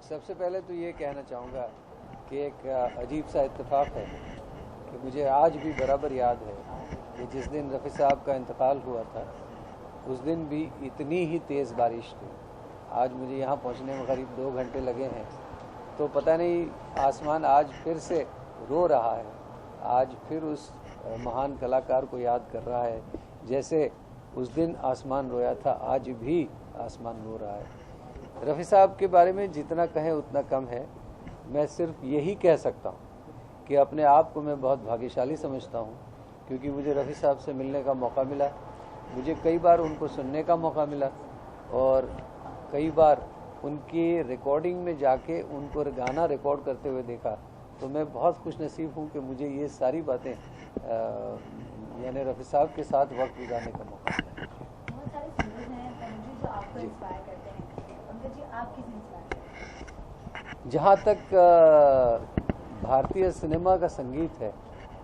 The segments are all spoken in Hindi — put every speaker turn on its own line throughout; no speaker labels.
सबसे पहले तो ये कहना चाहूँगा कि एक अजीब सा इत्तेफाक है कि मुझे आज भी बराबर याद है कि जिस दिन रफ़ी साहब का इंतकाल हुआ था उस दिन भी इतनी ही तेज़ बारिश थी। आज मुझे यहाँ पहुँचने में करीब 2 घंटे लगे हैं, तो पता नहीं आसमान आज फिर से रो रहा है, आज फिर उस महान कलाकार को याद कर रहा है। जैसे उस दिन आसमान रोया था, आज भी आसमान रो रहा है। रफ़ी साहब के बारे में जितना कहें उतना कम है। मैं सिर्फ यही कह सकता हूँ कि अपने आप को मैं बहुत भाग्यशाली समझता हूँ, क्योंकि मुझे रफ़ी साहब से मिलने का मौका मिला, मुझे कई बार उनको सुनने का मौका मिला और कई बार उनकी रिकॉर्डिंग में जाके उनको गाना रिकॉर्ड करते हुए देखा। तो मैं बहुत खुश नसीब हूँ कि मुझे ये सारी बातें यानी रफ़ी साहब के साथ वक्त गुजारने का मौका मिला।
बहुत सारे सिंगर्स हैं जो आपको इंस्पायर करते हैं, पंकज जी आप किस इंस्पायर करते हैं?
जहाँ तक भारतीय सिनेमा का संगीत है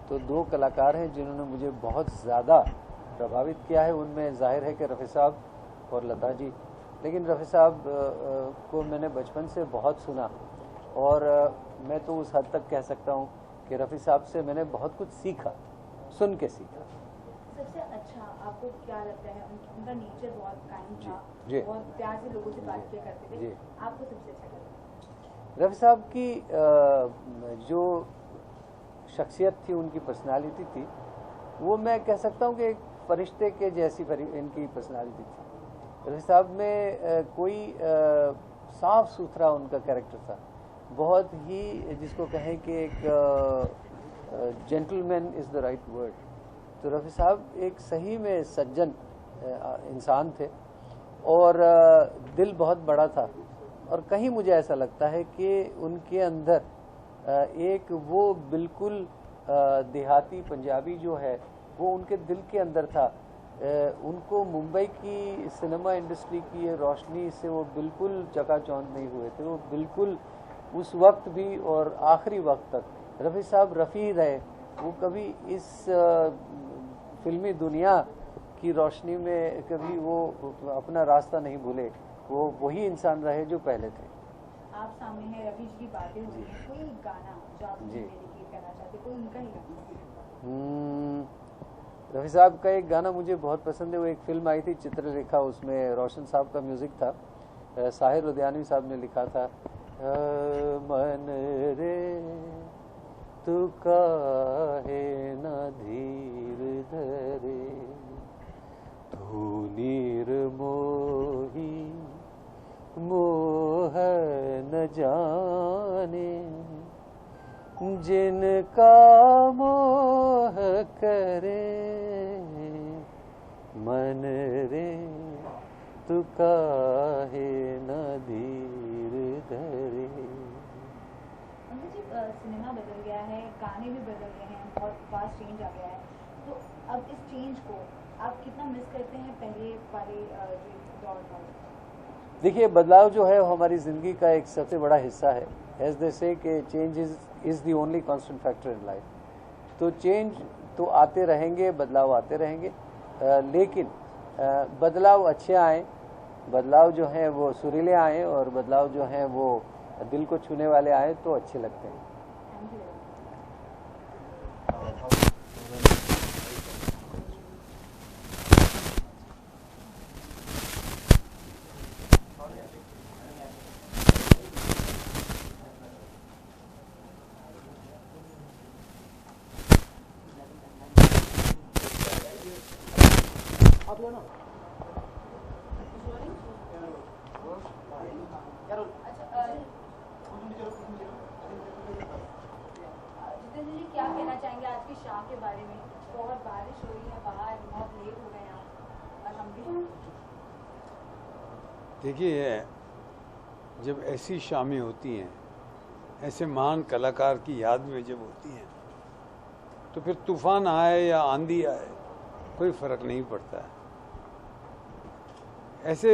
तो 2 कलाकार हैं जिन्होंने मुझे बहुत ज़्यादा प्रभावित किया है। उनमें जाहिर है कि रफ़ी साहब और लता जी, लेकिन रफ़ी साहब को मैंने बचपन से बहुत सुना और मैं तो उस हद तक कह सकता हूँ कि रफ़ी साहब से मैंने बहुत कुछ सीखा, सुन के सीखा।
सबसे अच्छा आपको क्या लगता है? उनका नेचर बहुत काइंड था, बहुत प्यार से लोगों से बात किया करते थे, आपको सबसे अच्छा क्या लगता है?
रफ़ी साहब की जो शख्सियत थी, उनकी पर्सनालिटी थी, वो मैं कह सकता हूँ कि एक फरिश्ते के जैसी इनकी पर्सनालिटी थी। रफ़ी साहब में कोई साफ सुथरा उनका कैरेक्टर था, बहुत ही जिसको कहें कि एक gentleman is the right word. तो रफ़ी साहब एक सही में सज्जन इंसान थे और दिल बहुत बड़ा था। और कहीं मुझे ऐसा लगता है कि उनके अंदर एक वो बिल्कुल देहाती पंजाबी जो है वो उनके दिल के अंदर था। उनको मुंबई की सिनेमा इंडस्ट्री की ये रोशनी से वो बिल्कुल चकाचौंध नहीं हुए थे। वो बिल्कुल उस वक्त भी और आखिरी वक्त तक रफ़ी साहब रफ़ी रहे। वो कभी इस फिल्मी दुनिया की रोशनी में कभी वो अपना रास्ता नहीं भूले। वो वही इंसान रहे जो पहले थे।
आप सामने हैं, रफ़ी जी की बातें हुई हैं, कोई गाना जो आप डेडिकेट करना चाहते, कोई उनका ही गाना?
रफ़ी साहब का एक गाना मुझे बहुत पसंद है। वो एक फिल्म आई थी चित्रलेखा, उसमें रोशन साहब का म्यूज़िक था, साहिर लुधियानवी साहब ने लिखा था। मन रे तू काहे न धीर धरे, तू निर्मोही मोह न जाने, जिनका मोह करे, मन रे तू काहे न धीर धरे।
सिनेमा बदल गया है, गाने भी बदल गए हैं, बहुत फास्ट चेंज आ गया है, तो अब इस चेंज को आप कितना मिस करते हैं पहले वाले दौर का?
देखिए, बदलाव जो है वो हमारी ज़िंदगी का एक सबसे बड़ा हिस्सा है। एज दे से कि change is the only constant factor in life. तो चेंज तो आते रहेंगे, बदलाव आते रहेंगे, लेकिन बदलाव अच्छे आए, बदलाव जो हैं वो सुरीले आए और बदलाव जो हैं वो दिल को छूने वाले आए तो अच्छे लगते हैं।
जितेंद्र जी क्या कहना चाहेंगे आज की शाम के बारे में? बहुत बारिश हो रही है बाहर, बहुत लेट हो गए आप और हम भी।
देखिए, जब ऐसी शामें होती हैं, ऐसे महान कलाकार की याद में जब होती हैं, तो फिर तूफान आए या आंधी आए कोई फ़र्क नहीं पड़ता है। ऐसे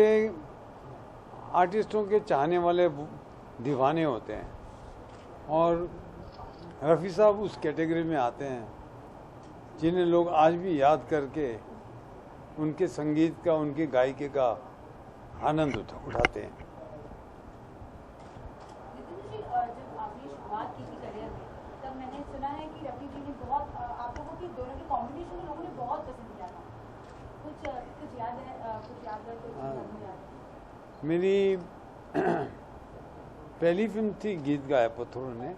आर्टिस्टों के चाहने वाले दीवाने होते हैं और रफ़ी साहब उस कैटेगरी में आते हैं जिन्हें लोग आज भी याद करके उनके संगीत का, उनकी गायकी का आनंद उठाते हैं।
बहुत पसंद किया था, कुछ याद है, कुछ याद है, कुछ याद है?
मेरी पहली फिल्म थी गीत गाया पत्थरों ने,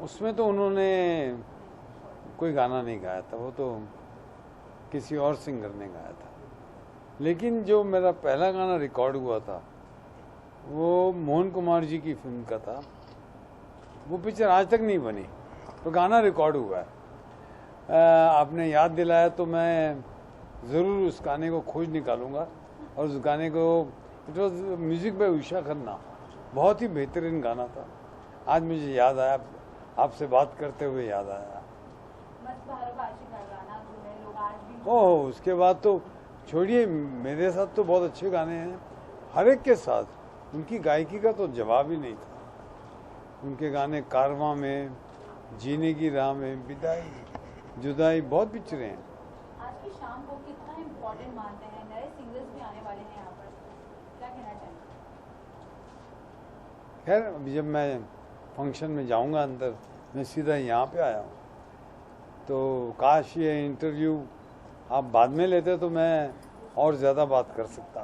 उसमें तो उन्होंने कोई गाना नहीं गाया था, वो तो किसी और सिंगर ने गाया था। लेकिन जो मेरा पहला गाना रिकॉर्ड हुआ था वो मोहन कुमार जी की फिल्म का था। वो पिक्चर आज तक नहीं बनी, तो गाना रिकॉर्ड हुआ है। आपने याद दिलाया तो मैं ज़रूर उस गाने को खोज निकालूंगा और उस गाने को, it was music by Usha Khanna, बहुत ही बेहतरीन गाना था। आज मुझे याद आया, आपसे बात करते हुए याद आया।
मस्त भारत का आशिक गाना जो है लोग आज भी
ओह, उसके बाद तो छोड़िए, मेरे साथ तो बहुत अच्छे गाने हैं, हर एक के साथ। उनकी गायकी का तो जवाब ही नहीं था। उनके गाने कारवां में, जीने की राह में, विदाई, जुदाई, बहुत पिक्चरें हैं।
आज की शाम को कितना इम्पोर्टेंट मानते हैं? नए सिंगर्स भी आने वाले हैं यहाँ पर, क्या कहना चाहेंगे?
खैर, अभी जब मैं फंक्शन में जाऊंगा अंदर, मैं सीधा यहाँ पे आया हूँ, तो काश ये इंटरव्यू आप बाद में लेते तो मैं और ज़्यादा बात कर सकता,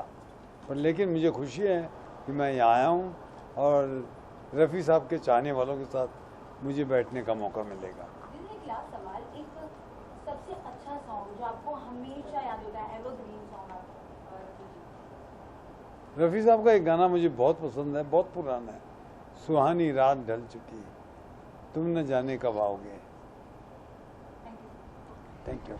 पर लेकिन मुझे खुशी है कि मैं यहाँ आया हूँ और रफ़ी साहब के चाहने वालों के साथ मुझे बैठने का मौका मिलेगा।
एक लास्ट सवाल, एक सबसे अच्छा सॉन्ग जो आपको हमेशा याद होता है, एवरग्रीन सॉन्ग आपको?
रफ़ी साहब का एक गाना मुझे बहुत पसंद है, बहुत पुराना है, सुहानी रात ढल चुकी, तुम न जाने कब आओगे।
Thank you.
Thank you.